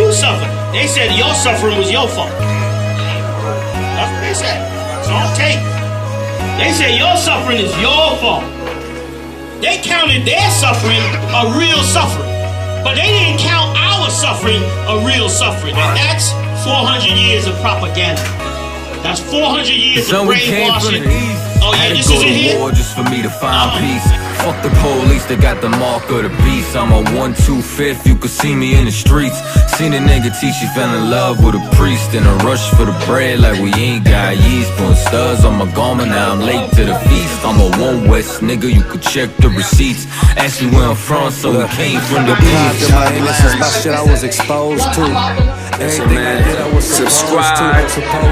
you suffer. They said your suffering was your fault. That's what they said. It's on tape. They said your suffering is your fault. They counted their suffering a real suffering. But they didn't count our suffering a real suffering. And that's 400 years of propaganda. That's 400 years of brainwashing. Oh yeah, this isn't here? War just for me to find peace. Fuck the police, they got the mark of the beast. I'm a 1-2-5, you could see me in the streets. Seen a nigga teach she fell in love with a priest. In a rush for the bread like we ain't got yeast. Putting studs on my garment, now I'm late to the feast. I'm a 1 West nigga, you could check the receipts. Ask me where I'm from, so we came from the beast. This is my shit I was exposed to. Listen, man, subscribe,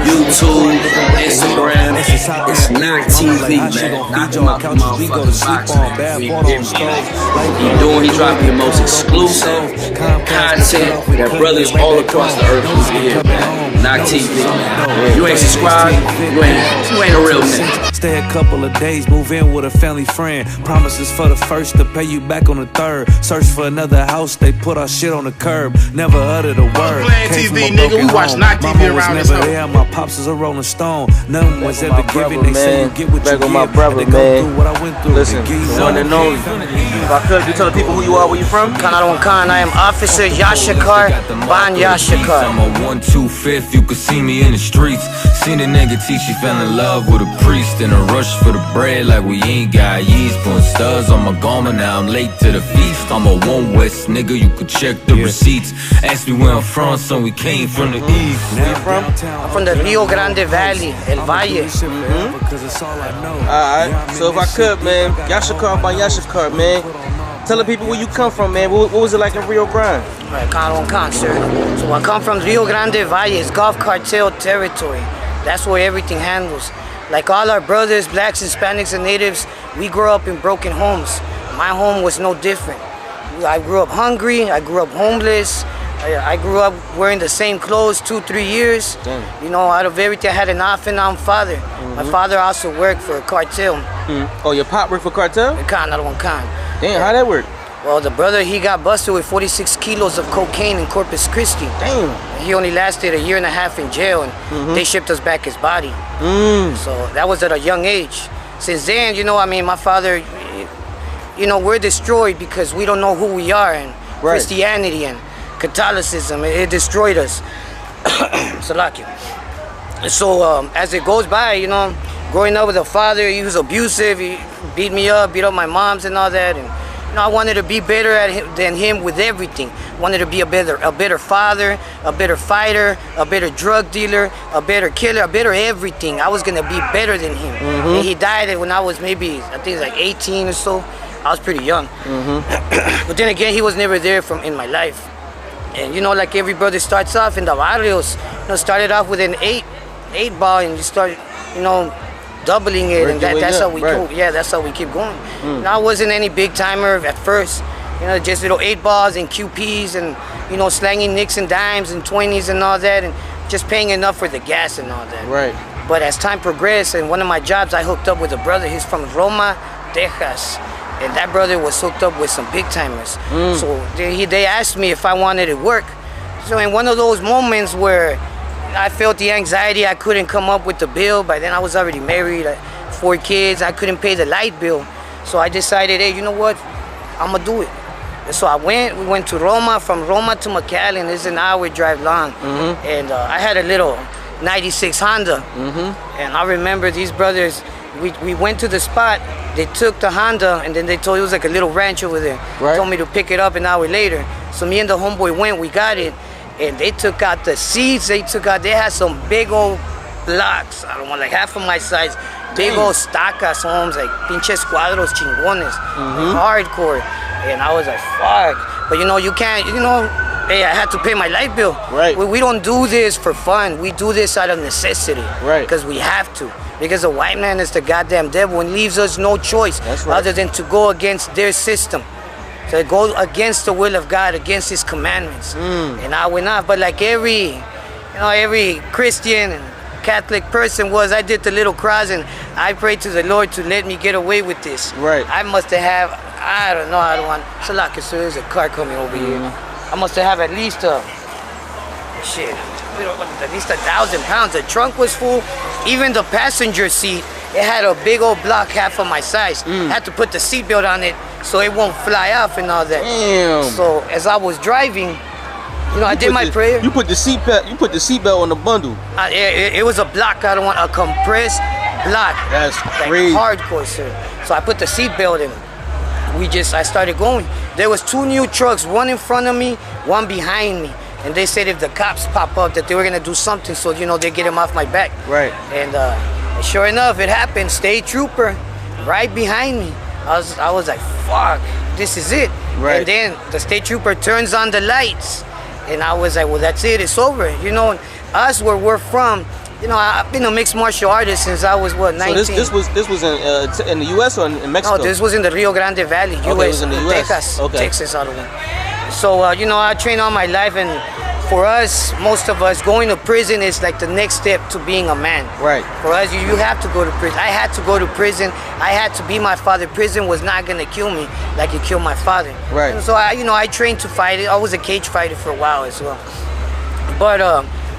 YouTube, Instagram. It's not TV, man. Not my motherfucking He's dropping the most exclusive content that brothers all across the earth is here, man. Not TV. If you ain't subscribed, you ain't a real nigga. Stay a couple of days, move in with a family friend. Promises for the first to pay you back on the third. Search for another house, they put our shit on the curb. Never uttered a word. TV, nigga, we watch not TV around this house. There, my pops is a rolling stone. None was ever given. They say you get what you give. My brother, man. What I went through. Listen, one and only. If I could, you tell the people who you are, where you from? Khan, I am Officer Yashshakar, Ban Yashshakar. I'm a 1-2-5, you could see me in the streets. Seen a nigga teach she fell in love with a priest. In a rush for the bread like we ain't got yeast. Putting studs on my garment, now I'm late to the feast. I'm a 1 West nigga, you could check the receipts. Ask me where I'm from, son, we came from the east. Where you from? I'm from the Rio Grande Valley, El Valle. Alright, so if I could, man, Yashshakar by Yashshakar, man. Tell the people where you come from, man. What was it like in Rio Grande? Right, Khan, sir. So I come from Rio Grande Valley. It's Gulf Cartel territory. That's where everything handles. Like all our brothers, blacks, Hispanics, and natives, we grew up in broken homes. My home was no different. I grew up hungry. I grew up homeless. I grew up wearing the same clothes 2-3 years. Damn. You know, out of everything, I had an off and on father. My father also worked for a cartel. Oh, your pop worked for cartel? Khan. Damn, how that work? Well, the brother, he got busted with 46 kilos of cocaine in Corpus Christi. Damn. He only lasted 1.5 years in jail, and they shipped us back his body. So that was at a young age. Since then, you know, I mean, my father, you know, we're destroyed because we don't know who we are, and Christianity and Catholicism, it destroyed us. So as it goes by, you know, growing up with a father, he was abusive. He beat me up, beat up my moms and all that. And you know, I wanted to be better than him with everything. Wanted to be a better father, a better fighter, a better drug dealer, a better killer, a better everything. I was gonna be better than him. And he died when I was maybe, I think like 18 or so. I was pretty young. But then again, he was never there in my life. And you know, like every brother starts off in the barrios, you know, started off with an 8 ball, and you start, you know, doubling it, and that's how we go. Yeah, that's how we keep going. And I wasn't any big timer at first, you know, just little 8 balls and QPs, and you know, slanging nicks and dimes and 20s and all that, and just paying enough for the gas and all that. Right. But as time progressed, and one of my jobs, I hooked up with a brother. He's from Roma, Texas. And that brother was hooked up with some big timers. So they asked me if I wanted to work. So in one of those moments where I felt the anxiety, I couldn't come up with the bill. By then I was already married, 4 kids. I couldn't pay the light bill. So I decided, hey, you know what? I'm gonna do it. And so we went to Roma. From Roma to McAllen, it's an hour drive long. And I had a little 96 Honda. And I remember these brothers, we went to the spot, they took the Honda, and then they told, it was like a little ranch over there. Told me to pick it up an hour later. So me and the homeboy went, we got it, and they took out the seats, they had some big old blocks, I don't want, like half of my size, big old stacas homes, like pinches cuadros chingones, hardcore. And I was like, fuck. But you know, you can't, you know, hey, I had to pay my light bill. We don't do this for fun. We do this out of necessity. Because we have to. Because the white man is the goddamn devil and leaves us no choice other than to go against their system. To go against the will of God, against his commandments. And I went off. But like every Christian and Catholic person was, I did the little cross and I prayed to the Lord to let me get away with this. I must have, I don't know, I don't want, Salaka, so there's a car coming over here. I must have at least shit, at least 1,000 pounds. The trunk was full. Even the passenger seat, it had a big old block half of my size. Had to put the seatbelt on it so it won't fly off and all that. Damn. So as I was driving, you know, I did my prayer. You put the seatbelt on the bundle. It was a block. I don't want a compressed block. That's crazy. Like hardcore, sir. So I put the seatbelt in. I started going. There was 2 new trucks, one in front of me, one behind me. And they said if the cops pop up that they were gonna do something, so you know they get him off my back. Right. And sure enough, it happened. State trooper, right behind me. I was like, fuck, this is it. Right. And then the state trooper turns on the lights, and I was like, well, that's it. It's over. You know, us where we're from. You know, I've been a mixed martial artist since I was, what, 19? So this was in the U.S. or in Mexico? No, this was in the Rio Grande Valley, Okay, U.S. it was in the U.S. Texas, Okay. Texas, all the way. So, you know, I trained all my life, and for us, most of us, going to prison is like the next step to being a man. Right. For us, you have to go to prison. I had to go to prison. I had to be my father. Prison was not going to kill me like it killed my father. Right. And so, I trained to fight it. I was a cage fighter for a while as well. But,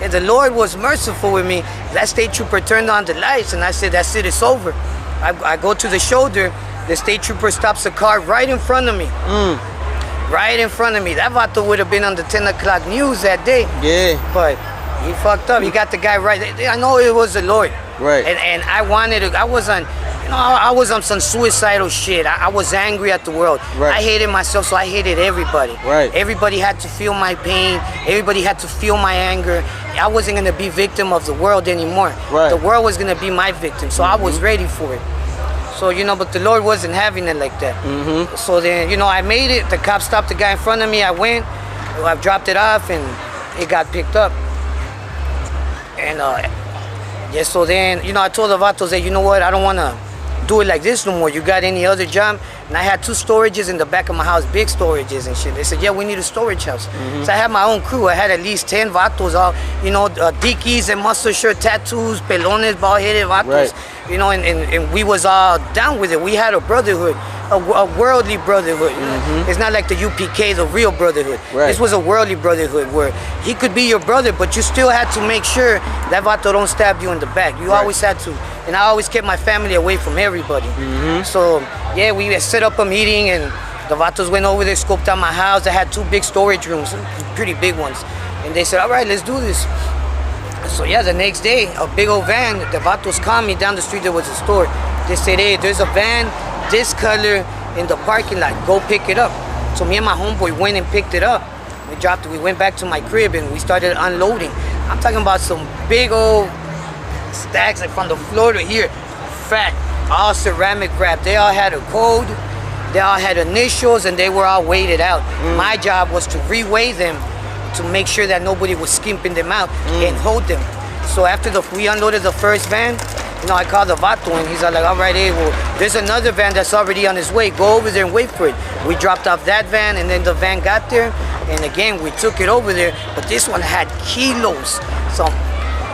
and the Lord was merciful with me. That state trooper turned on the lights, and I said, that's it, it's over. I go to the shoulder. The state trooper stops the car right in front of me. Right in front of me. That vato would have been on the 10 o'clock news that day. Yeah. But he fucked up. He got the guy right. I know it was the Lord. Right. And I wanted to, I was on some suicidal shit. I was angry at the world. Right. I hated myself, so I hated everybody. Right. Everybody had to feel my pain. Everybody had to feel my anger. I wasn't gonna be victim of the world anymore. Right. The world was gonna be my victim, so I was ready for it. So, you know, but the Lord wasn't having it like that. So then, you know, I made it. The cop stopped the guy in front of me. I went. I dropped it off, and it got picked up. And yeah, so then, you know, I told the vatos that, you know what, I don't want to do it like this no more. You got any other job? And I had 2 storages in the back of my house, big storages and shit. They said, yeah, we need a storage house. So I had my own crew. I had at least 10 vatos, all, you know, dickies and muscle shirt tattoos, pelones, bald-headed vatos. Right. You know, and we was all down with it. We had a brotherhood, a worldly brotherhood. You know? It's not like the U.P.K, the real brotherhood. Right. This was a worldly brotherhood where he could be your brother, but you still had to make sure that vato don't stab you in the back. You always had to. And I always kept my family away from everybody. So, yeah, we set up a meeting, and the vatos went over there, scoped out my house. I had 2 big storage rooms, pretty big ones. And they said, all right, let's do this. So yeah, the next day, a big old van, the vatos called me down the street, there was a store. They said, hey, there's a van, this color, in the parking lot, go pick it up. So me and my homeboy went and picked it up. We dropped it, we went back to my crib, and we started unloading. I'm talking about some big old stacks, like from the floor to here, fat, all ceramic wrap. They all had a code, they all had initials, and they were all weighted out. My job was to reweigh them to make sure that nobody was skimping them out and hold them. So after we unloaded the first van, you know, I called the vato, and he's like, all right, hey, well, there's another van that's already on its way. Go over there and wait for it. We dropped off that van, and then the van got there, and again, we took it over there, but this one had kilos, some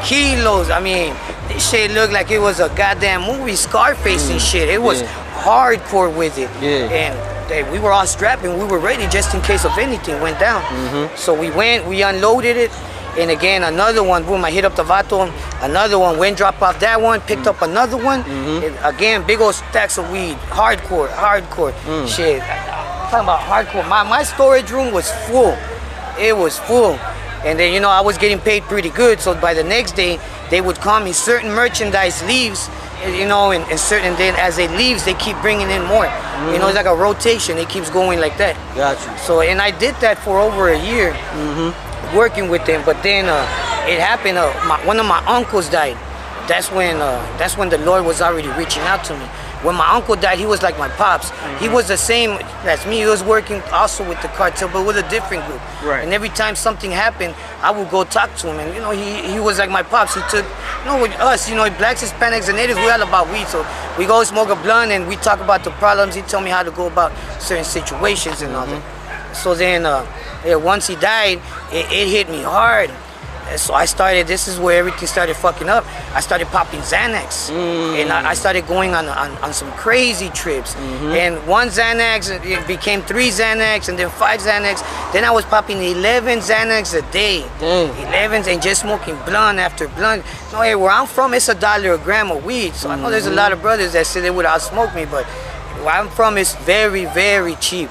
kilos. I mean, this shit looked like it was a goddamn movie, Scarface and shit. It was hardcore with it. And we were all strapped, and we were ready just in case of anything went down. So we went, we unloaded it, and again, another one, boom, I hit up the vato, another one, went, dropped off that one, picked up another one, and again, big old stacks of weed, hardcore, shit. I'm talking about hardcore. My storage room was full. It was full. And then, you know, I was getting paid pretty good, so by the next day, they would call me, certain merchandise leaves, you know, and then as it leaves, they keep bringing in more. You know, it's like a rotation. It keeps going like that. Gotcha. So, and I did that for over a year, working with them. But then it happened. One of my uncles died. That's when the Lord was already reaching out to me. When my uncle died, he was like my pops. He was the same as me. He was working also with the cartel, but with a different group. Right. And every time something happened, I would go talk to him. And, you know, he was like my pops. He took, you know, with us, you know, blacks, Hispanics, and natives, we all about weed. So we go smoke a blunt, and we talk about the problems. He told me how to go about certain situations and all that. So then, once he died, it hit me hard. So I started, this is where everything started fucking up. I started popping Xanax. And I started going on some crazy trips. And one Xanax, it became 3 Xanax, and then 5 Xanax. Then I was popping 11 Xanax a day. 11, and just smoking blunt after blunt. No, hey, where I'm from, it's $1 a gram of weed. So I know there's a lot of brothers that say they would outsmoke me, but where I'm from is very, very cheap.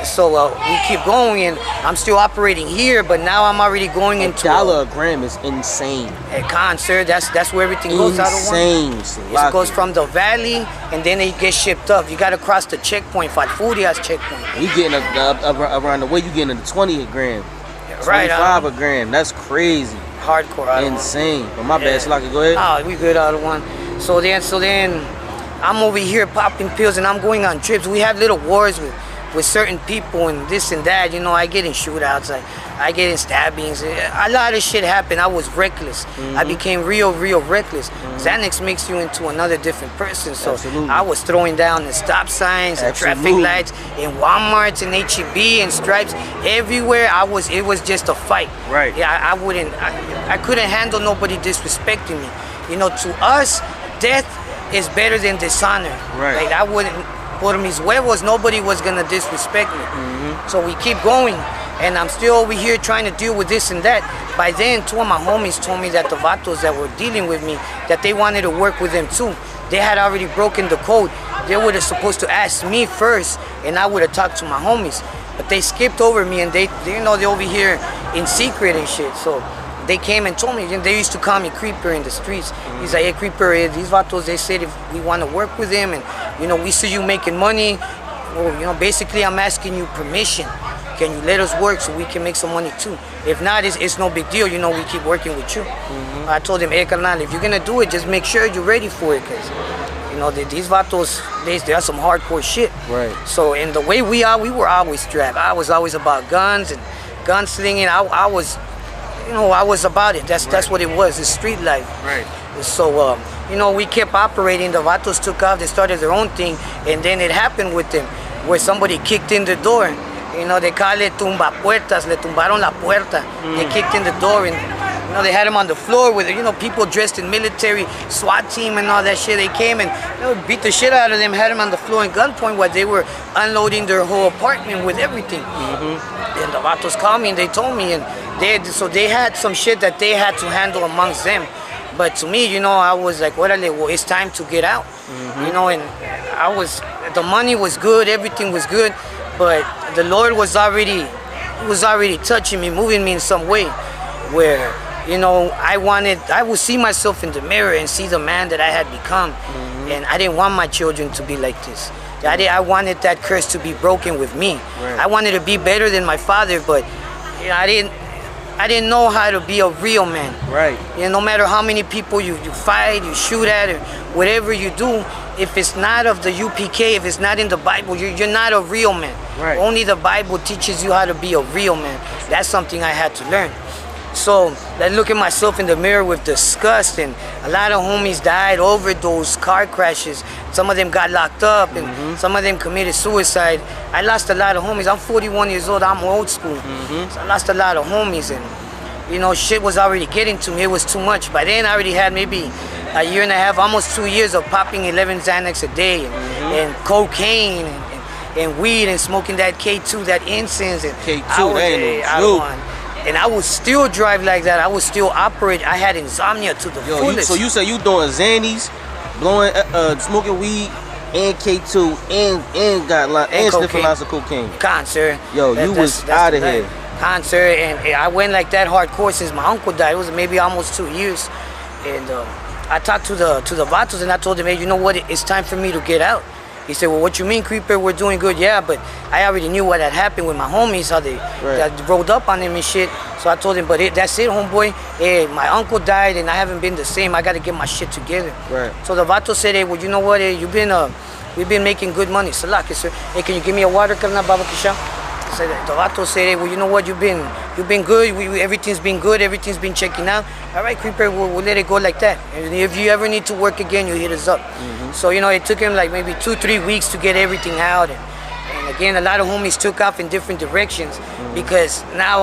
So we keep going, and I'm still operating here, but now I'm already going into $1 a gram is insane. Hey, sir, that's where everything goes out of one. Insane. It goes from the valley, and then it gets shipped up. You got to cross the checkpoint. Furia's checkpoint. We getting around the way you getting the 20 a gram, 25 a gram. That's crazy. Hardcore. Insane. But my bad, Slocky, go ahead. Oh, we good out of one. So then. I'm over here popping pills and I'm going on trips. We have little wars with certain people and this and that. You know, I get in shootouts, I get in stabbings. A lot of shit happened. I was reckless. I became real reckless. Xanax makes you into another different person. So I was throwing down the stop signs and traffic lights in Walmarts and H-E-B and Stripes. Everywhere it was just a fight. Right. Yeah, I couldn't handle nobody disrespecting me. You know, to us, death is better than dishonor. Right. Like I wouldn't, por mis huevos, nobody was gonna disrespect me. So we keep going, and I'm still over here trying to deal with this and that. By then, 2 of my homies told me that the vatos that were dealing with me, that they wanted to work with them too. They had already broken the code. They were supposed to ask me first, and I would have talked to my homies. But they skipped over me, and they you know, they're over here in secret and shit. So they came and told me, they used to call me Creeper in the streets. He's like, hey, Creeper, these vatos, they said if we want to work with them and, you know, we see you making money, well, you know, basically I'm asking you permission. Can you let us work so we can make some money too? If not, it's no big deal, you know, we keep working with you. I told him, hey, carnal, if you're going to do it, just make sure you're ready for it, because, you know, these vatos, they are some hardcore shit. Right. So, in the way we were always strapped. I was always about guns and gunslinging. I was... You know, I was about it. That's what it was. It's street life. Right. So, you know, we kept operating. The vatos took off. They started their own thing, and then it happened with them, where somebody kicked in the door. You know, they call it tumba puertas. Le tumbaron la puerta. They kicked in the door, and you know, they had them on the floor with, you know, people dressed in military, SWAT team and all that shit. They came and, you know, beat the shit out of them, had them on the floor in gunpoint while they were unloading their whole apartment with everything. And the vatos called me and they told me, and they had some shit that they had to handle amongst them. But to me, you know, I was like, well, it's time to get out. You know, and the money was good, everything was good, but the Lord was already touching me, moving me in some way where, you know, I would see myself in the mirror and see the man that I had become. And I didn't want my children to be like this. I wanted that curse to be broken with me. Right. I wanted to be better than my father, but, you know, I didn't know how to be a real man. Right. You know, no matter how many people you fight, you shoot at, or whatever you do, if it's not of the UPK, if it's not in the Bible, you're not a real man. Right. Only the Bible teaches you how to be a real man. That's something I had to learn. So I look at myself in the mirror with disgust, and a lot of homies died, overdose, car crashes. Some of them got locked up, and some of them committed suicide. I lost a lot of homies. I'm 41 years old. I'm old school. So I lost a lot of homies, and you know, shit was already getting to me. It was too much. By then, I already had maybe a year and a half, almost 2 years of popping 11 Xanax a day, and cocaine, and weed, and smoking that K2, that incense. And K2, and I would still drive like that. I would still operate. I had insomnia to the fullest. So you say you doing Xannies, blowing, smoking weed, and K2, and sniffing lots of cocaine. Sir. Yo, you was out of here. Sir, and I went like that hardcore since my uncle died. It was maybe almost 2 years. And I talked to the vatos, and I told them, hey, you know what? It's time for me to get out. He said, well, what you mean, Creeper? We're doing good. Yeah, but I already knew what had happened with my homies, how they rolled up on him and shit. So I told him, but that's it, homeboy. Hey, my uncle died, and I haven't been the same. I got to get my shit together. Right. So the vato said, hey, well, you know what? Hey, we've been making good money. Salaki, sir. Hey, can you give me a water, Karna Baba Kisha? So the vato said, hey, well, you know what? You've been good. Everything's been good. Everything's been checking out. All right, Creeper, we'll let it go like that. And if you ever need to work again, you hit us up. So, you know, it took him like maybe 2-3 weeks to get everything out. And again, a lot of homies took off in different directions because now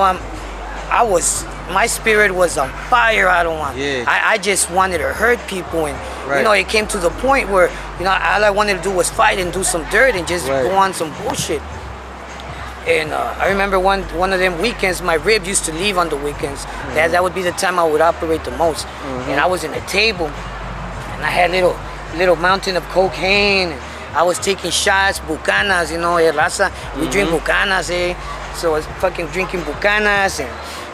I was my spirit was on fire. I don't want. Yeah. I just wanted to hurt people, and Right. you know, it came to the point where, you know, all I wanted to do was fight and do some dirt and just Right. go on some bullshit. And I remember one of them weekends, my rib used to leave on the weekends. That would be the time I would operate the most. And I was in a table, and I had little mountain of cocaine. And I was taking shots, bucanas, you know, raza. We drink bucanas, eh? So I was fucking drinking bucanas and,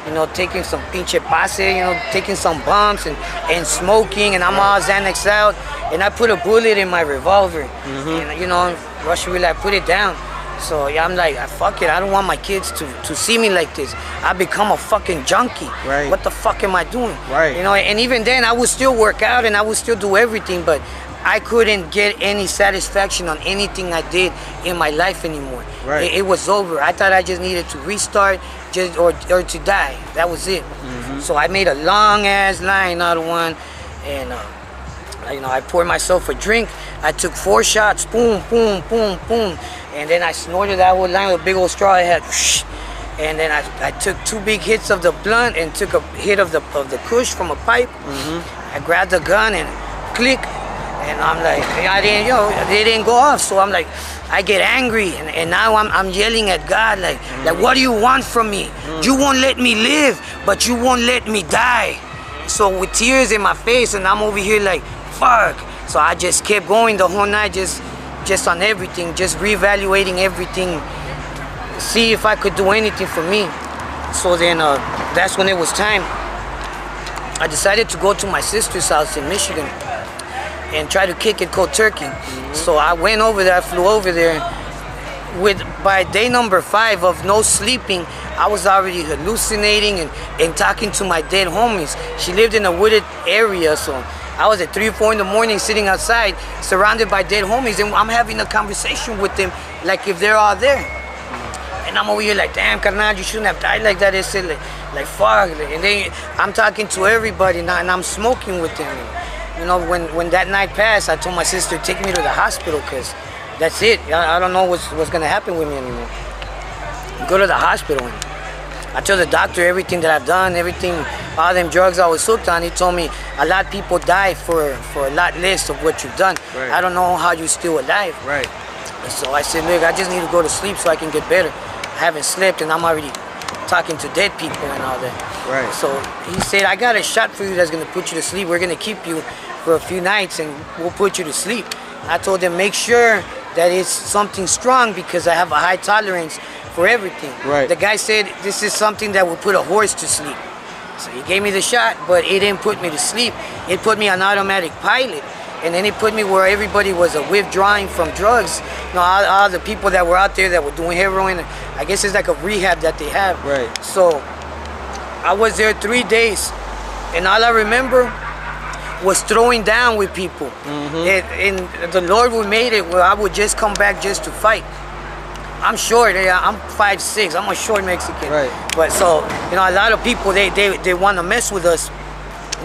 you know, taking some pinche pase, you know, taking some bumps and smoking, and I'm all Xanax out. And I put a bullet in my revolver. And, you know, Russia really, I put it down. So yeah, I'm like, fuck it, I don't want my kids to see me like this. I become a fucking junkie. Right. What the fuck am I doing? Right. You know, and even then I would still work out and I would still do everything, but I couldn't get any satisfaction on anything I did in my life anymore. Right. It was over. I thought I just needed to restart, or to die. That was it. So I made a long ass line out of one, and you know, I poured myself a drink. I took 4 shots, boom, boom, boom, boom, and then I snorted that whole line with a big old straw I had. And then I took 2 big hits of the blunt and took a hit of the kush from a pipe. I grabbed the gun and click, and I'm like, I didn't, you know, they didn't go off. So I'm like, I get angry, and now I'm yelling at God like what do you want from me? You won't let me live, but you won't let me die. So with tears in my face, and I'm over here like, fuck. So I just kept going the whole night, just on everything, just reevaluating everything, see if I could do anything for me. So then that's when it was time. I decided to go to my sister's house in Michigan and try to kick it cold turkey. So I went over there, I flew over there. By day number 5 of no sleeping, I was already hallucinating and talking to my dead homies. She lived in a wooded area, so I was at 3 or 4 in the morning sitting outside surrounded by dead homies, and I'm having a conversation with them like if they're all there. And I'm over here like, damn, carnal, you shouldn't have died like that. They said like fuck. And then I'm talking to everybody now, and I'm smoking with them. You know, when that night passed, I told my sister, take me to the hospital, because that's it. I don't know what's gonna happen with me anymore. Go to the hospital. And I tell the doctor everything that I've done, everything, all them drugs I was hooked on. He told me a lot of people die for a lot less of what you've done. Right. I don't know how you're still alive. Right. And so I said, look, I just need to go to sleep so I can get better. I haven't slept, and I'm already talking to dead people and all that. Right. So he said, I got a shot for you that's gonna put you to sleep. We're gonna keep you for a few nights and we'll put you to sleep. I told him, make sure that it's something strong, because I have a high tolerance for everything. Right. The guy said, this is something that will put a horse to sleep. So he gave me the shot, but it didn't put me to sleep. It put me on automatic pilot. And then it put me where everybody was withdrawing from drugs. You know, all the people that were out there that were doing heroin, I guess it's like a rehab that they have. Right. So I was there 3 days, and all I remember was throwing down with people. And the Lord would made it where I would just come back just to fight. I'm short, I'm 5'6", I'm a short Mexican. Right. But so, you know, a lot of people, they want to mess with us.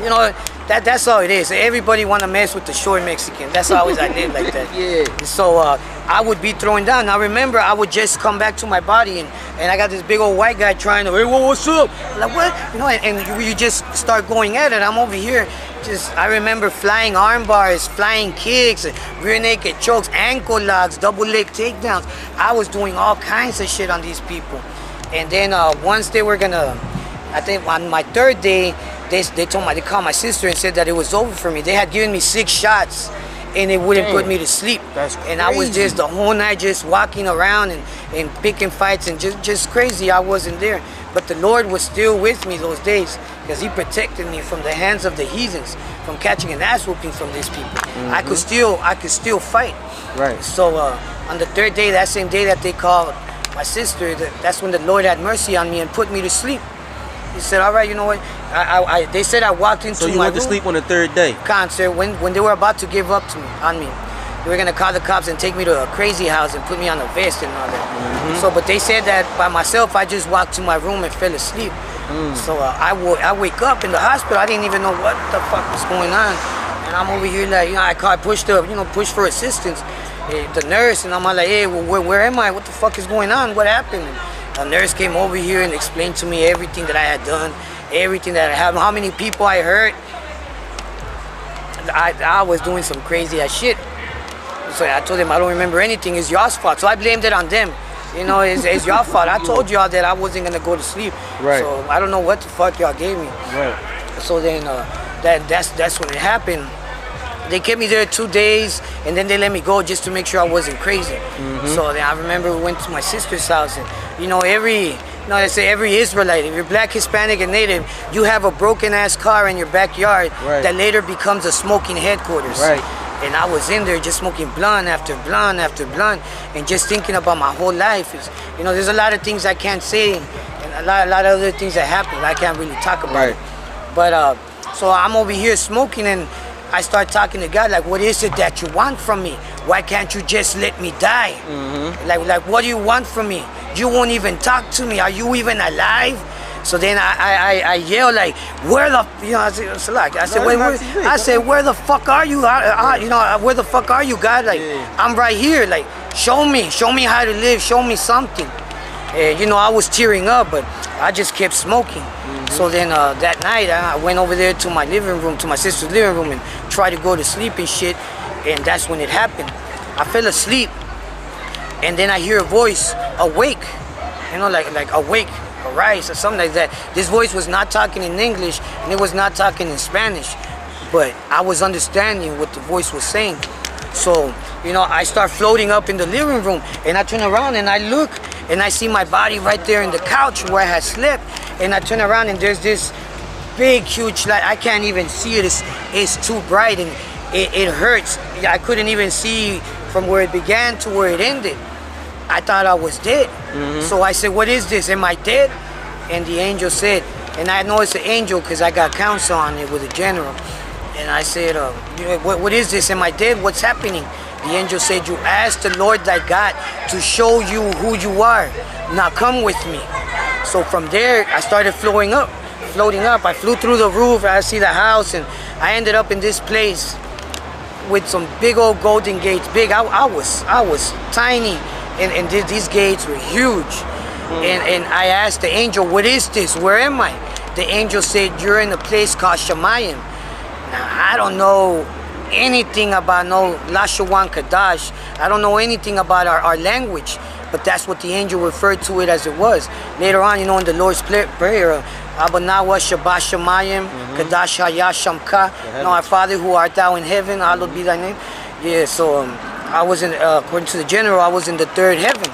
You know, that's all it is. Everybody want to mess with the short Mexican. That's always I did like that. Yeah. So I would be throwing down. Now remember, I would just come back to my body, and I got this big old white guy trying to, hey, what's up? Like, what? You know, and you just start going at it. I'm over here. I remember flying arm bars, flying kicks, rear naked chokes, ankle locks, double leg takedowns. I was doing all kinds of shit on these people. And then once they were gonna, I think on my 3rd day, they called my sister and said that it was over for me. They had given me 6 shots, and it wouldn't put me to sleep. That's and I was just the whole night just walking around and picking fights and just crazy. I wasn't there. But the Lord was still with me those days, because he protected me from the hands of the heathens, from catching an ass whooping from these people. I could still fight. Right. So on the 3rd day, that same day that they called my sister, that's when the Lord had mercy on me and put me to sleep. He said, all right, you know what? They said I walked into my room. So you went to sleep on the 3rd day? Concert, when they were about to give up on me. They were gonna call the cops and take me to a crazy house and put me on a vest and all that. So, but they said that by myself, I just walked to my room and fell asleep. So I wake up in the hospital. I didn't even know what the fuck was going on. And I'm over here like, you know, I pushed for assistance. The nurse, and I'm like, hey, well, where am I? What the fuck is going on? What happened? And a nurse came over here and explained to me everything that I had done. everything that happened, how many people I hurt. I was doing some crazy ass shit. So I told them I don't remember anything. It's y'all's fault. So I blamed it on them. You know, it's y'all fault. I told y'all that I wasn't gonna go to sleep. Right. So I don't know what the fuck y'all gave me. Right. So then that's when it happened. They kept me there 2 days, and then they let me go just to make sure I wasn't crazy. So then I remember we went to my sister's house, and you know, they say every Israelite, if you're black, Hispanic, and Native, you have a broken ass car in your backyard that later becomes a smoking headquarters. Right. And I was in there just smoking blunt after blunt after blunt, and just thinking about my whole life. You know, there's a lot of things I can't say, and a lot of other things that happen I can't really talk about. It. But so I'm over here smoking, and I start talking to God, like, what is it that you want from me? Why can't you just let me die? Like, what do you want from me? You won't even talk to me. Are you even alive? So then I yell, like, where the, you know, I said, where the fuck are you? You know, where the fuck are you, God? Like, I'm right here. Like, show me how to live. Show me something. You know, I was tearing up, but I just kept smoking. So then that night, I went over there to my living room, to my sister's living room, and tried to go to sleep and shit. And that's when it happened. I fell asleep, and then I hear a voice, awake. You know, like awake, arise, or something like that. This voice was not talking in English, and it was not talking in Spanish, but I was understanding what the voice was saying. So, you know, I start floating up in the living room, and I turn around and I look, and I see my body right there in the couch where I had slept. And I turn around, and there's this big, huge light. I can't even see it. It's too bright, and it hurts. I couldn't even see from where it began to where it ended. I thought I was dead. So I said, what is this? Am I dead? And the angel said, and I know it's an angel because I got counsel on it with a general. And I said, what is this? Am I dead? What's happening? The angel said, you asked the Lord thy God to show you who you are. Now come with me. So from there, I started floating up. I flew through the roof. I see the house, and I ended up in this place with some big old golden gates. Big. I was tiny, and these gates were huge. And I asked the angel, what is this? Where am I? The angel said, you're in a place called Shemayim. Now, I don't know anything about no Lashawan Kadash. I don't know anything about our language. But that's what the angel referred to it as it was. Later on, you know, in the Lord's Prayer, Abanawa Shabbat Shemayim, Kadash Hayashamka, you know, our Father who art thou in heaven, hallowed be thy name. Yeah, so I was in, according to the general, I was in the third heaven.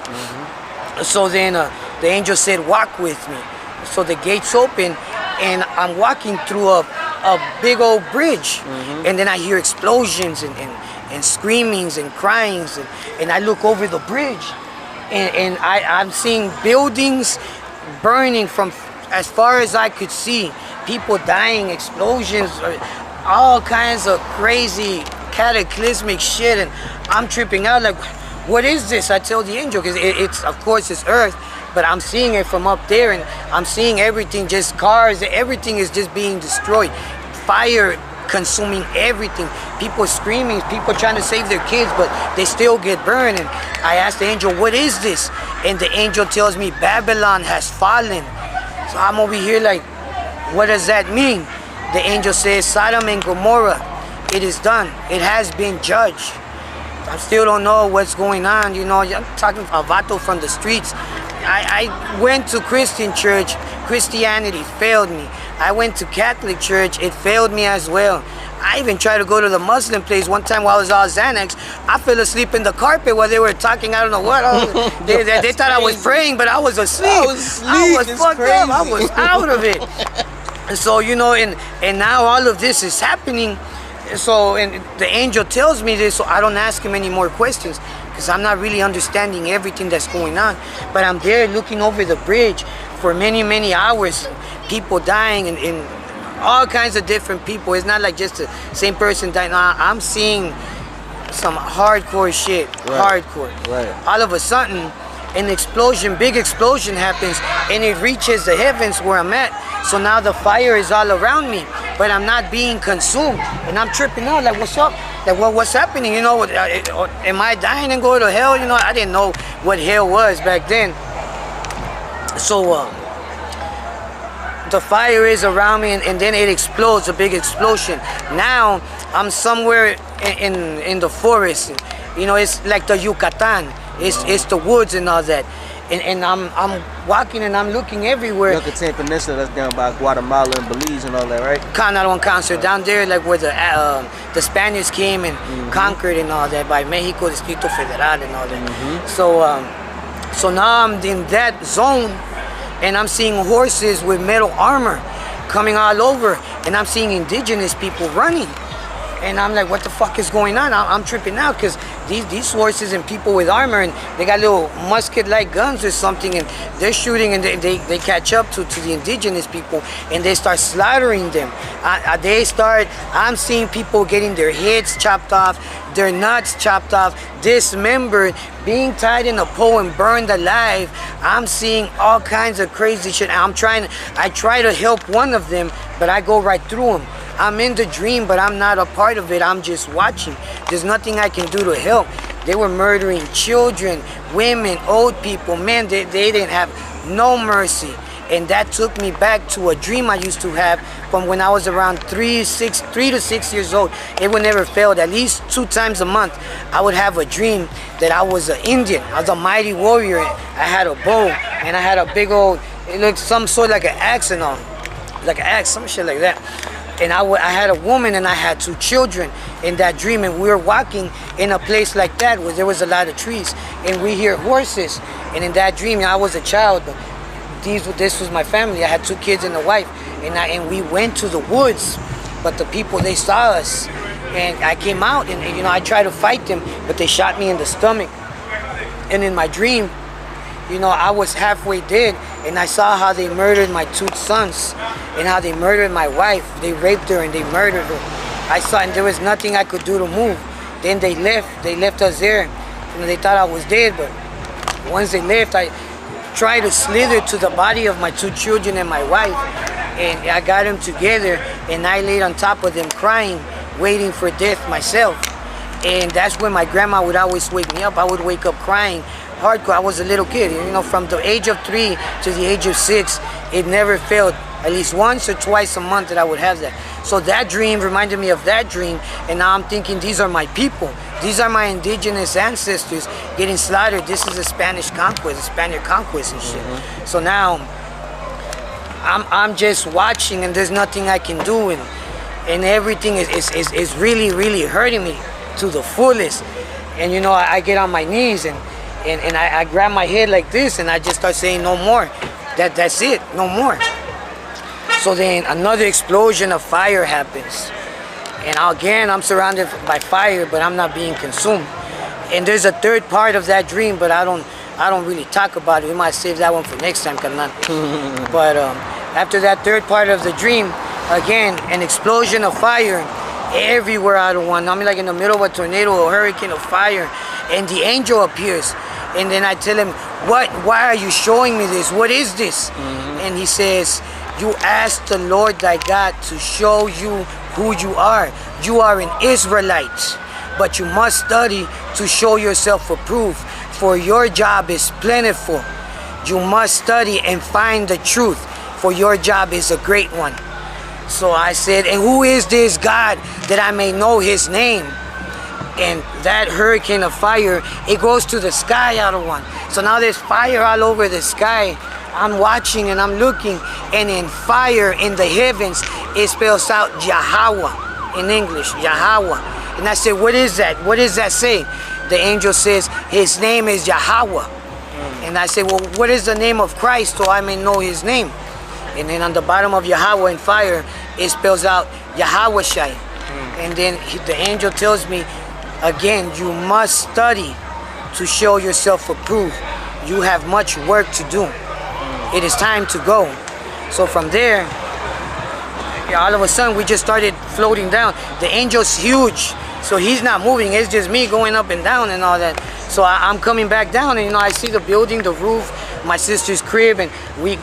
So then the angel said, walk with me. So the gates open, and I'm walking through a big old bridge. And then I hear explosions and screamings and cryings, and I look over the bridge. And I'm seeing buildings burning from as far as I could see. People dying, explosions, all kinds of crazy cataclysmic shit. And I'm tripping out like, what is this? I tell the angel, because it's, of course, it's earth, but I'm seeing it from up there, and I'm seeing everything, just cars, everything is just being destroyed. Fire consuming everything. People screaming, people trying to save their kids, but they still get burned. And I asked the angel, what is this? And the angel tells me, Babylon has fallen. So I'm over here like, what does that mean? The angel says, Sodom and Gomorrah, it is done. It has been judged. I still don't know what's going on. You know, I'm talking Avato from the streets. I went to Christian church. Christianity failed me. I went to Catholic church. It failed me as well. I even tried to go to the Muslim place one time while I was all Xanax. I fell asleep in the carpet while they were talking. I don't know what. They thought I was praying, but I was asleep. I was fucked up. I was out of it. So, you know, and now all of this is happening. So, and the angel tells me this, so I don't ask him any more questions, because I'm not really understanding everything that's going on. But I'm there looking over the bridge for many, many hours, people dying, and all kinds of different people. It's not like just the same person dying. I'm seeing some hardcore shit, hardcore. All of a sudden, an explosion, big explosion happens, and it reaches the heavens where I'm at. So now the fire is all around me, but I'm not being consumed, and I'm tripping out like, what's up? Like, what's happening? You know, am I dying and going to hell? You know, I didn't know what hell was back then. So the fire is around me, and then it explodes, a big explosion. Now I'm somewhere in the forest. You know, it's like the Yucatan. It's the woods and all that. And I'm walking and I'm looking everywhere. Yucatan Peninsula, that's down by Guatemala and Belize and all that, right? Canal Council down there, like where the Spaniards came and conquered and all that, by Mexico, Distrito Federal and all that. So now I'm in that zone, and I'm seeing horses with metal armor coming all over, and I'm seeing indigenous people running. And I'm like, what the fuck is going on? I'm tripping out, because these horses and people with armor, and they got little musket-like guns or something, and they're shooting, and they catch up to the indigenous people, and they start slaughtering them. I'm seeing people getting their heads chopped off, their nuts chopped off, dismembered, being tied in a pole and burned alive. I'm seeing all kinds of crazy shit. I try to help one of them, but I go right through him. I'm in the dream, but I'm not a part of it. I'm just watching. There's nothing I can do to help. They were murdering children, women, old people. Man, they didn't have no mercy. And that took me back to a dream I used to have from when I was around 3 to 6 years old. It would never fail. At least 2 times a month, I would have a dream that I was an Indian. I was a mighty warrior. I had a bow, and I had a big old, it looked some sort like an axe and all. Like an axe, some shit like that. And I had a woman, and I had 2 children in that dream, and we were walking in a place like that where there was a lot of trees, and we hear horses. And in that dream, I was a child, but this was my family. I had 2 kids and a wife, and we went to the woods, but the people, they saw us, and I came out, and you know, I tried to fight them, but they shot me in the stomach. And in my dream, you know, I was halfway dead, and I saw how they murdered my 2 sons, and how they murdered my wife. They raped her and they murdered her. I saw, and there was nothing I could do to move. Then they left us there. You know, they thought I was dead, but once they left, I tried to slither to the body of my 2 children and my wife, and I got them together, and I laid on top of them crying, waiting for death myself. And that's when my grandma would always wake me up. I would wake up crying hardcore. I was a little kid, you know, from the age of 3 to the age of 6, it never failed. At least once or twice a month that I would have that. So that dream reminded me of that dream, and now I'm thinking, these are my people. These are my indigenous ancestors getting slaughtered. This is a Spanish conquest, a Spaniard conquest and shit. So now I'm just watching, and there's nothing I can do, and everything is really, really hurting me to the fullest. And you know, I get on my knees, and I grab my head like this, and I just start saying, no more. That's it, no more. So then another explosion of fire happens. And again, I'm surrounded by fire, but I'm not being consumed. And there's a third part of that dream, but I don't really talk about it. We might save that one for next time, carnal. But after that third part of the dream, again, an explosion of fire everywhere out of one. I'm like in the middle of a tornado, a hurricane of fire, and the angel appears. And then I tell him, why are you showing me this? What is this? And he says, you asked the Lord thy God to show you who you are. You are an Israelite, but you must study to show yourself approved, for your job is plentiful. You must study and find the truth, for your job is a great one. So I said, and who is this God that I may know his name? And that hurricane of fire, it goes to the sky out of one. So now there's fire all over the sky. I'm watching and I'm looking, and in fire in the heavens, it spells out Yahweh in English, Yahweh. And I said, what is that? What does that say? The angel says, his name is Yahweh. And I said, well, what is the name of Christ so I may know his name? And then on the bottom of Yahweh in fire, it spells out Yahweh. And then the angel tells me, again, you must study to show yourself approved. You have much work to do. It is time to go. So from there, all of a sudden, we just started floating down. The angel's huge, so he's not moving. It's just me going up and down and all that. So I'm coming back down, and you know, I see the building, the roof, my sister's crib, and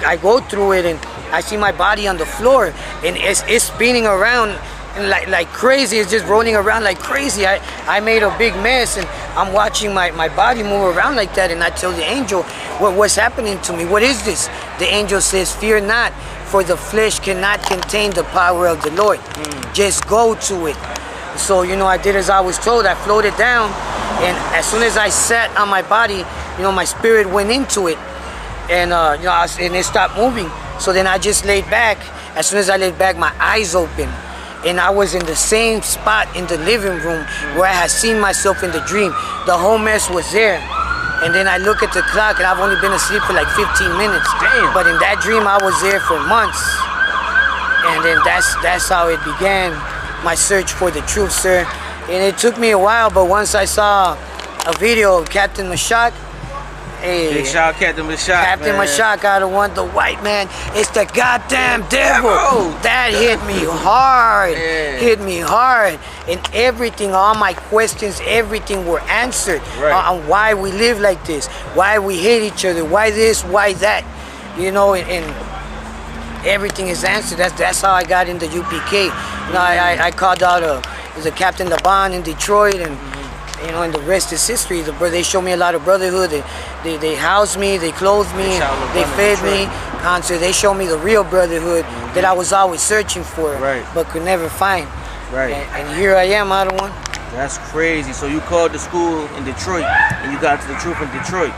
I go through it, and I see my body on the floor, and it's spinning around and like crazy. It's just rolling around like crazy. I made a big mess, and I'm watching my body move around like that, and I tell the angel, what's happening to me? What is this? The angel says, fear not, for the flesh cannot contain the power of the Lord. Just go to it. So, you know, I did as I was told. I floated down, and as soon as I sat on my body, you know, my spirit went into it, and you know, and it stopped moving. So then I just laid back. As soon as I laid back, my eyes opened, and I was in the same spot in the living room where I had seen myself in the dream. The whole mess was there. And then I look at the clock, and I've only been asleep for like 15 minutes. Damn. But in that dream, I was there for months. And then that's how it began, my search for the truth, sir. And it took me a while, but once I saw a video of Captain Mashak, Big shout out Captain Mashak. Captain Mashak, I don't want the white man. It's the goddamn devil. That hit me hard. Hit me hard. And everything, all my questions, everything were answered on why we live like this, why we hate each other, why this, why that. You know, and everything is answered. That's how I got into UPK. You know, I called out a Captain Laban in Detroit, and you know, and the rest is history. They showed me a lot of brotherhood. They housed me, they clothed me, they fed me. They showed me the real brotherhood that I was always searching for, but could never find. And here I am, out of one. That's crazy. So you called the school in Detroit, and you got to the truth in Detroit.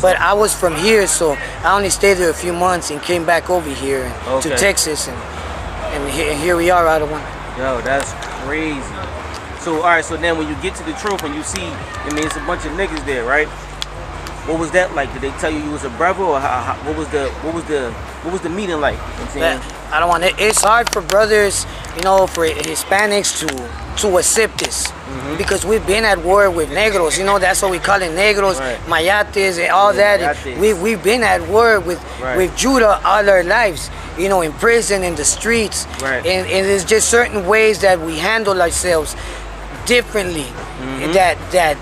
But I was from here, so I only stayed there a few months and came back over here to Texas, and here we are, out of one. Yo, that's crazy. So all right, so then when you get to the truth and you see, I mean, it's a bunch of niggas there, right? What was that like? Did they tell you was a brother, or what was the meeting like? You know what I'm saying? I don't want it. It's hard for brothers, you know, for Hispanics to accept this, because we've been at war with Negros. You know, that's what we call it, Negros, Mayates, and all that. We've been at war with Judah all our lives. You know, in prison, in the streets, and there's just certain ways that we handle ourselves differently. That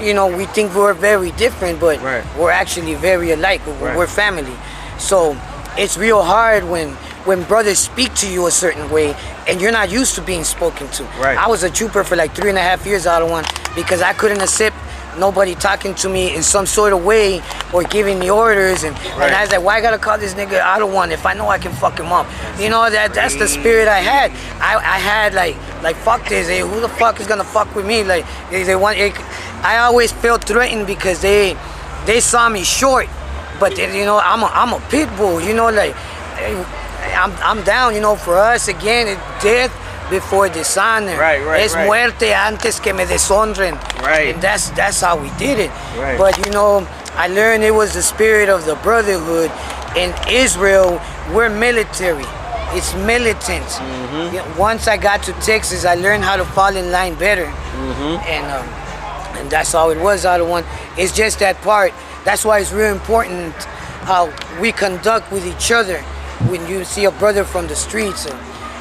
you know, we think we're very different, but we're actually very alike. We're family. So it's real hard when brothers speak to you a certain way and you're not used to being spoken to. I was a trooper for like 3.5 years, out of one, because I couldn't accept nobody talking to me in some sort of way or giving me orders, and I was like, why I gotta call this nigga out of one if I know I can fuck him up? You know, that's the spirit I had. I had like fuck this, hey, who the fuck is gonna fuck with me? Like I always felt threatened because they saw me short, but you know, I'm a pit bull. You know, like I'm down. You know, for us again, it's death before dishonor. Es muerte antes que me deshonren. And that's how we did it. But you know, I learned it was the spirit of the brotherhood. In Israel, we're military. It's militant. You know, once I got to Texas, I learned how to fall in line better. And that's how it was, out of one. It's just that part. That's why it's real important how we conduct with each other. When you see a brother from the streets,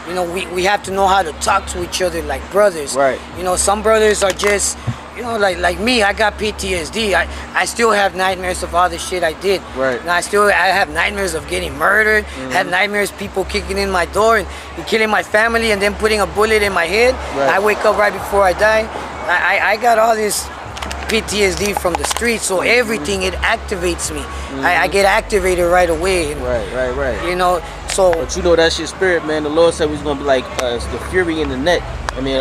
you know, we have to know how to talk to each other like brothers. You know, some brothers are just, you know, like me, I got PTSD. I still have nightmares of all the shit I did. And I have nightmares of getting murdered. Have nightmares people kicking in my door and killing my family and then putting a bullet in my head. I wake up right before I die. I got all this PTSD from the streets, so everything, it activates me. I get activated right away. You know, so. But you know, that's your spirit, man. The Lord said we was gonna be like the fury in the net. I mean,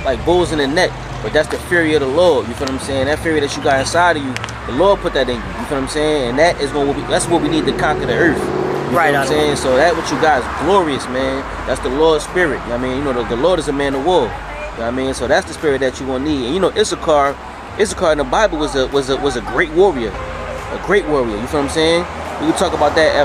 like bulls in the net. But that's the fury of the Lord. You feel what I'm saying? That fury that you got inside of you, the Lord put that in you. You feel what I'm saying? And that is that's what we need to conquer the earth. You feel what I'm saying? So that what you got is glorious, man. That's the Lord's spirit. I mean, you know, the Lord is a man of war. You know what I mean? So that's the spirit that you gonna need. And you know, Issachar in the Bible was a great warrior. A great warrior. You feel what I'm saying? We can talk about that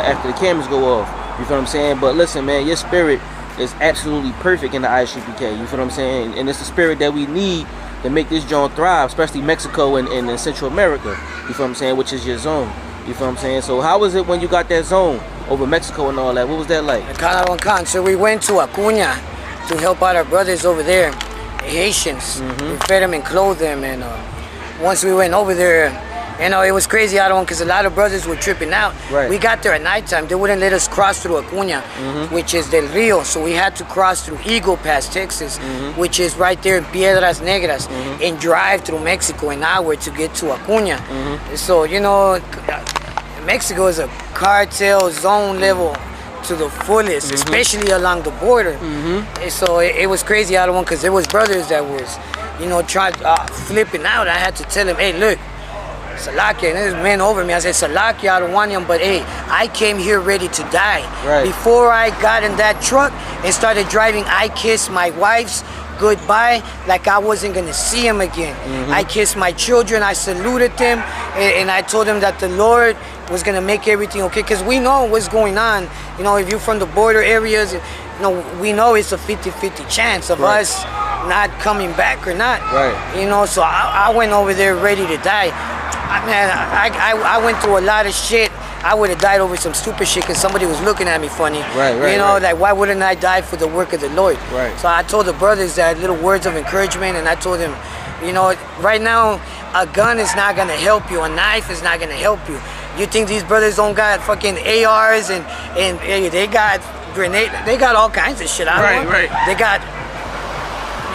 after the cameras go off. You feel what I'm saying? But listen, man, your spirit is absolutely perfect in the I.S.U.P.K. You feel what I'm saying? And it's the spirit that we need to make this joint thrive, especially Mexico and Central America. You feel what I'm saying? Which is your zone. You feel what I'm saying? So how was it when you got that zone over Mexico and all that? What was that like? So we went to Acuña to help out our brothers over there, Haitians. We fed them and clothed them, and once we went over there, you know, it was crazy out on because a lot of brothers were tripping out. We got there at nighttime. They wouldn't let us cross through Acuña, which is Del Rio, so we had to cross through Eagle Pass, Texas, which is right there in Piedras Negras, and drive through Mexico an hour to get to Acuña. So, you know, Mexico is a cartel zone level to the fullest, especially along the border. And so it was crazy out of one because there was brothers that was, you know, trying flipping out. I had to tell him, hey, look, Salakia, and there's men over me. I said, Salakia, I don't want him, but hey, I came here ready to die. Right. Before I got in that truck and started driving, I kissed my wife's goodbye like I wasn't gonna see him again. I kissed my children, I saluted them, and I told them that the Lord was gonna make everything okay, because we know what's going on. You know, if you're from the border areas, you know, we know it's a 50-50 chance of us not coming back or not. You know, so I went over there ready to die. I went through a lot of shit. I would have died over some stupid shit because somebody was looking at me funny. You know, like, why wouldn't I die for the work of the Lord? So I told the brothers that little words of encouragement, and I told them, you know, right now, a gun is not gonna help you. A knife is not gonna help you. You think these brothers don't got fucking ARs and they got grenade, they got all kinds of shit. They got,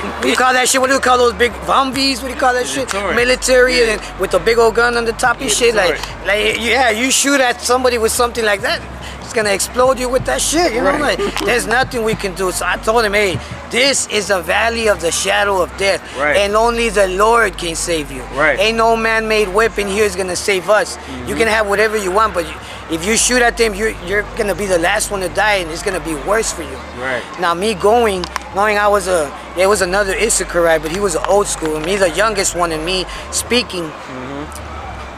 what do you call that shit? What do you call those big Humvees? What do you call that shit? Military and with a big old gun on the top of shit. Like, yeah, you shoot at somebody with something like that, it's gonna explode you with that shit. You know, like, there's nothing we can do. So I told him, hey, this is a valley of the shadow of death, and only the Lord can save you. Ain't no man-made weapon here is gonna save us. You can have whatever you want, but if you shoot at them, you're gonna be the last one to die, and it's gonna be worse for you. Now me going, knowing I was it was another Issachar, right? But he was an old school, and me the youngest one, and me speaking.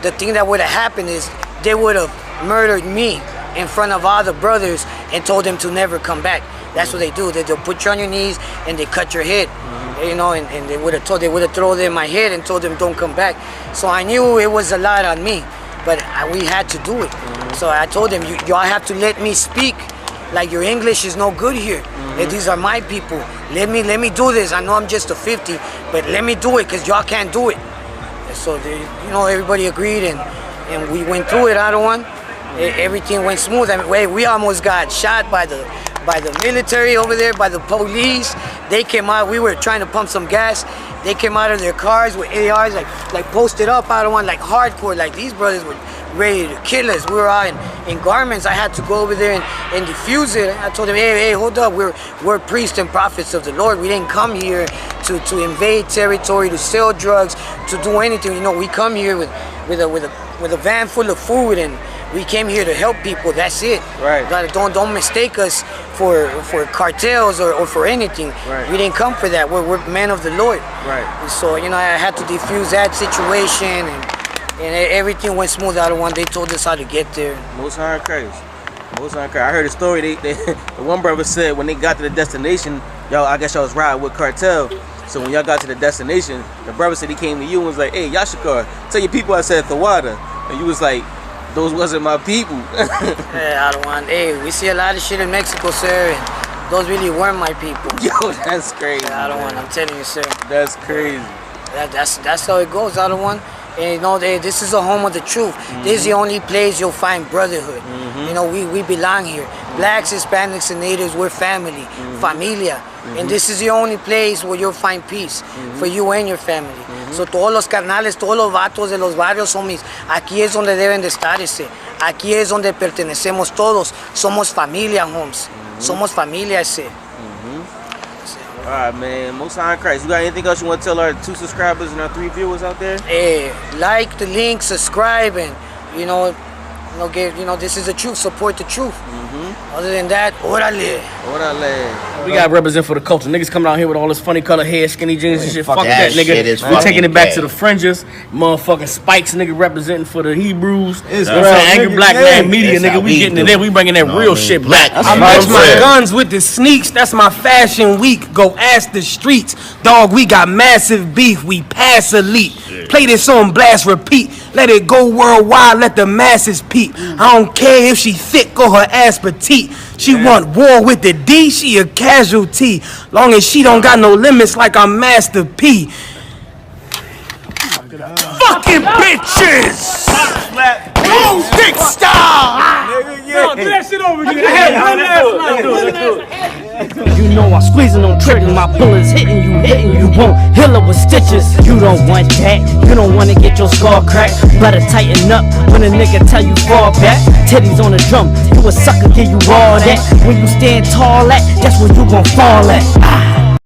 The thing that would have happened is they would have murdered me in front of all the brothers and told them to never come back. That's what they do. They'll put you on your knees and they cut your head. You know, and they would have thrown them in my head and told them don't come back. So I knew it was a lot on me, but we had to do it. So I told them, y'all have to let me speak. Like, your English is no good here. These are my people. Let me do this. I know I'm just a 50, but let me do it because y'all can't do it. And so you know, everybody agreed, and we went through it. I don't want. Everything went smooth. I mean, we almost got shot by the military over there, by the police. They came out. We were trying to pump some gas. They came out of their cars with ARs, like posted up. I don't want, like, hardcore. Like, these brothers were ready to kill us. We were out in garments. I had to go over there and defuse it. I told them, hey, hold up. We're priests and prophets of the Lord. We didn't come here to invade territory, to sell drugs, to do anything. You know, we come here with a van full of food, and we came here to help people. That's it. Don't mistake us for cartels or for anything. We didn't come for that. We're men of the Lord. And so, you know, I had to defuse that situation, and everything went smooth out of one. They told us how to get there. Most High Christ. I heard a story. The one brother said when they got to the destination, I guess y'all was riding with cartel. So when y'all got to the destination, the brother said he came to you and was like, hey, Yashshakar, tell your people I said Thawada. And you was like, those wasn't my people. I don't want. Hey, we see a lot of shit in Mexico, sir, and those really weren't my people. Yo, that's crazy. I don't want. I'm telling you, sir. That's crazy. That's how it goes. I don't want. And you know, this is a home of the truth. This is the only place you'll find brotherhood. You know, we belong here. Blacks, Hispanics, and Natives, we're family, familia. And this is the only place where you'll find peace for you and your family. So todos los carnales, todos los vatos de los barrios son mis. Aquí es donde deben de estar ese. Aquí es donde pertenecemos todos. Somos familia, homes. Somos familia ese. Alright, man. Most High Christ. You got anything else you want to tell our 2 subscribers and our 3 viewers out there? Hey, like the link, subscribe, and you know, this is the truth. Support the truth. Other than that, orale. We gotta represent for the culture. Niggas coming out here with all this funny color hair, skinny jeans and shit. Fuck that, nigga. We taking it back to the fringes. Motherfucking Spikes, nigga, representing for the Hebrews. Angry black man media, nigga. We getting it there. We bringing that real shit back. I match my guns with the sneaks. That's my fashion week. Go ask the streets. Dog, we got massive beef. We pass elite. Play this on blast, repeat. Let it go worldwide. Let the masses peep. I don't care if she thick or her ass petite. She want war with the D, she a casualty. Long as she don't got no limits like I'm Master P. Fucking bitches! Blue dick style! No, do that shit over again. you know I'm squeezing on triggers. My bullets hitting you. You won't heal it with stitches. You don't want that. You don't wanna get your skull cracked. Better tighten up when a nigga tell you fall back. Teddy's on the drum. You a sucker, give you all that. When you stand tall at, that's where you gon' fall at.